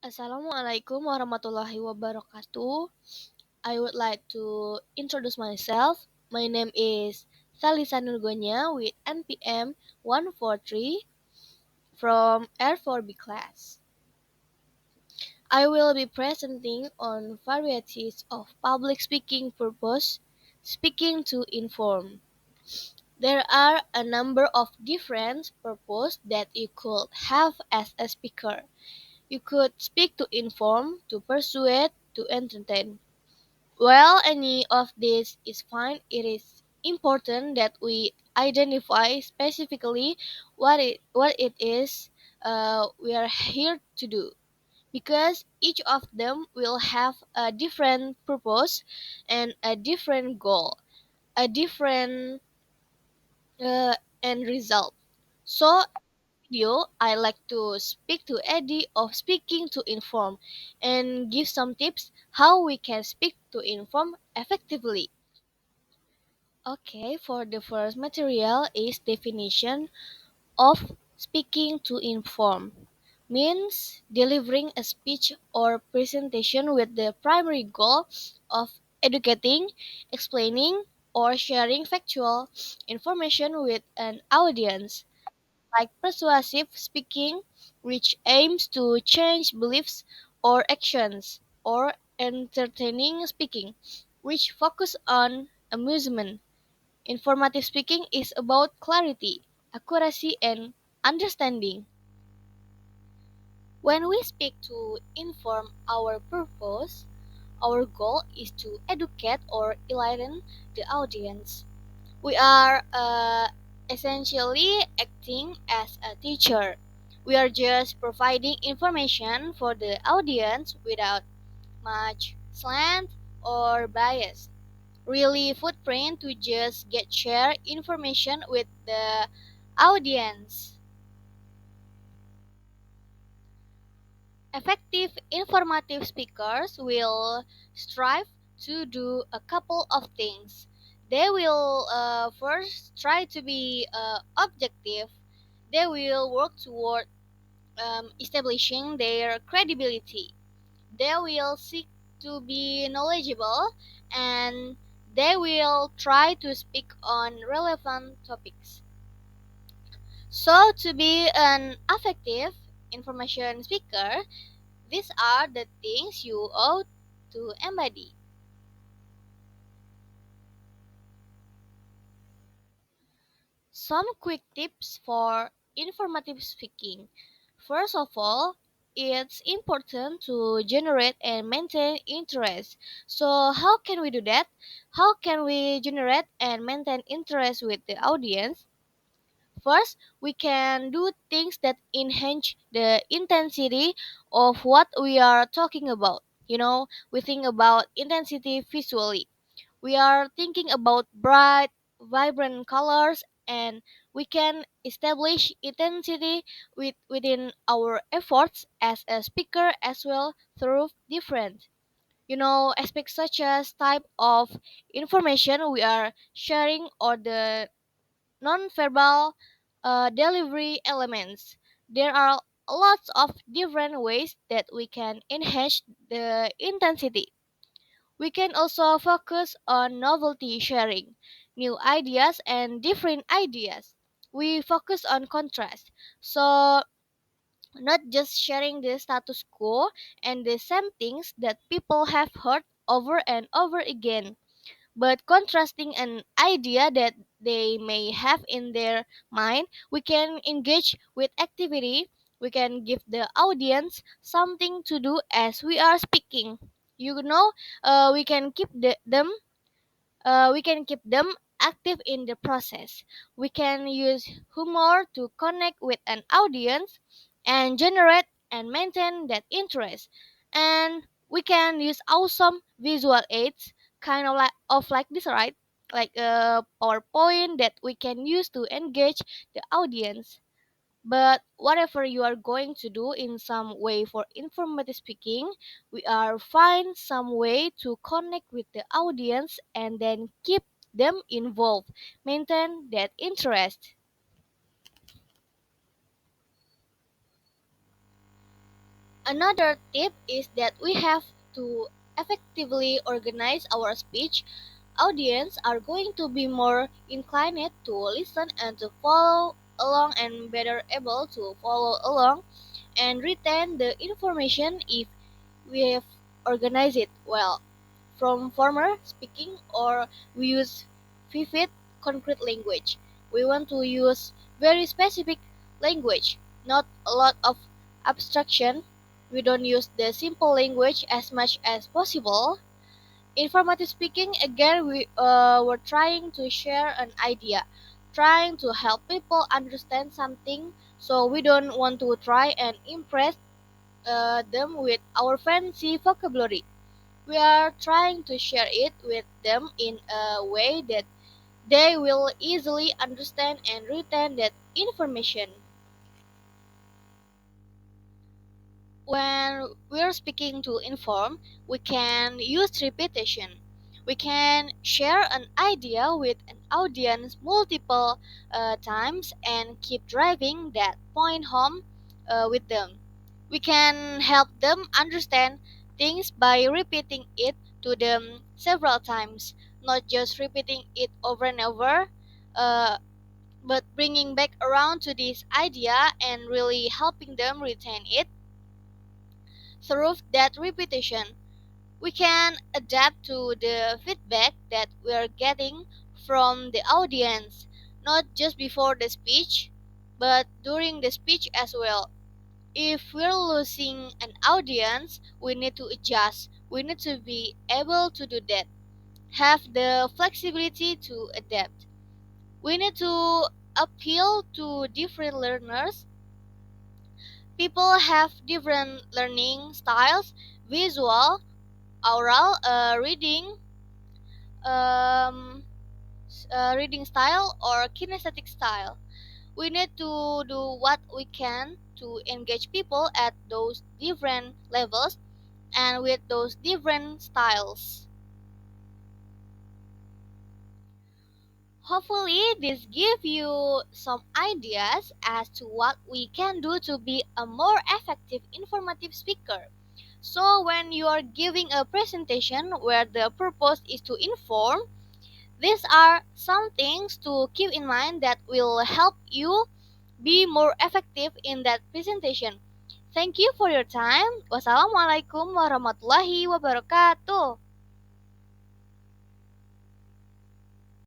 Assalamualaikum warahmatullahi wabarakatuh. I would like to introduce myself. My name is Salisa Nurgonya with NPM 143 from R4B class. I will be presenting on varieties of public speaking purpose, speaking to inform. There are a number of different purposes that you could have as a speaker. You could speak to inform, to persuade, to entertain. While any of this is fine, it is important that we identify specifically what it is we are here to do, because each of them will have a different purpose and a different goal, a different end result. So video, I like to speak to Eddie of Speaking to Inform and give some tips how we can speak to inform effectively. Okay, for the first material is definition of speaking to inform. Means delivering a speech or presentation with the primary goal of educating, explaining, or sharing factual information with an audience, like persuasive speaking, which aims to change beliefs or actions, or entertaining speaking, which focus on amusement. Informative speaking is about clarity, accuracy, and understanding. When we speak to inform our purpose, our goal is to educate or enlighten the audience. We are essentially acting as a teacher. We are just providing information for the audience without much slant or bias. Really footprint to just get share information with the audience. Effective informative speakers will strive to do a couple of things. They will first try to be objective. They will work toward establishing their credibility. They will seek to be knowledgeable, and they will try to speak on relevant topics. So, to be an effective information speaker, these are the things you ought to embody. Some quick tips for informative speaking. First of all, it's important to generate and maintain interest. So, how can we do that? How can we generate and maintain interest with the audience? First, we can do things that enhance the intensity of what we are talking about. We think about intensity visually. We are thinking about bright, vibrant colors, and we can establish intensity within our efforts as a speaker as well through different aspects such as type of information we are sharing or the non-verbal delivery elements. There are lots of different ways that we can enhance the intensity. We can also focus on novelty sharing, new ideas and different ideas. We focus on contrast. So, not just sharing the status quo and the same things that people have heard over and over again, but contrasting an idea that they may have in their mind. We can engage with activity. We can give the audience something to do as we are speaking. You know, we can keep them active in the process. We can use humor to connect with an audience and generate and maintain that interest. And we can use awesome visual aids, kind of like this, right? Like a PowerPoint that we can use to engage the audience. But whatever you are going to do in some way for informative speaking, we are find some way to connect with the audience and then keep them involved, maintain that interest. Another tip is that we have to effectively organize our speech. Audience are going to be more inclined to listen and to follow along and better able to follow along and retain the information if we have organized it well. From former speaking or we use vivid concrete language. We want to use very specific language, not a lot of abstraction. We don't use the simple language as much as possible. Informative speaking, again, we're trying to share an idea, trying to help people understand something, so we don't want to try and impress them with our fancy vocabulary. We are trying to share it with them in a way that they will easily understand and retain that information. When we're speaking to inform, we can use repetition. We can share an idea with an audience multiple times and keep driving that point home with them. We can help them understand things by repeating it to them several times, not just repeating it over and over, uh, but bringing back around to this idea and really helping them retain it through that repetition. We can adapt to the feedback that we are getting from the audience, not just before the speech, but during the speech as well. If we're losing an audience, we need to adjust. We need to be able to do that. Have the flexibility to adapt. We need to appeal to different learners. People have different learning styles, visual, oral, um, reading style, or kinesthetic style. We need to do what we can to engage people at those different levels and with those different styles. Hopefully, this gives you some ideas as to what we can do to be a more effective informative speaker. So, when you are giving a presentation where the purpose is to inform, these are some things to keep in mind that will help you be more effective in that presentation. Thank you for your time. Wassalamualaikum warahmatullahi wabarakatuh.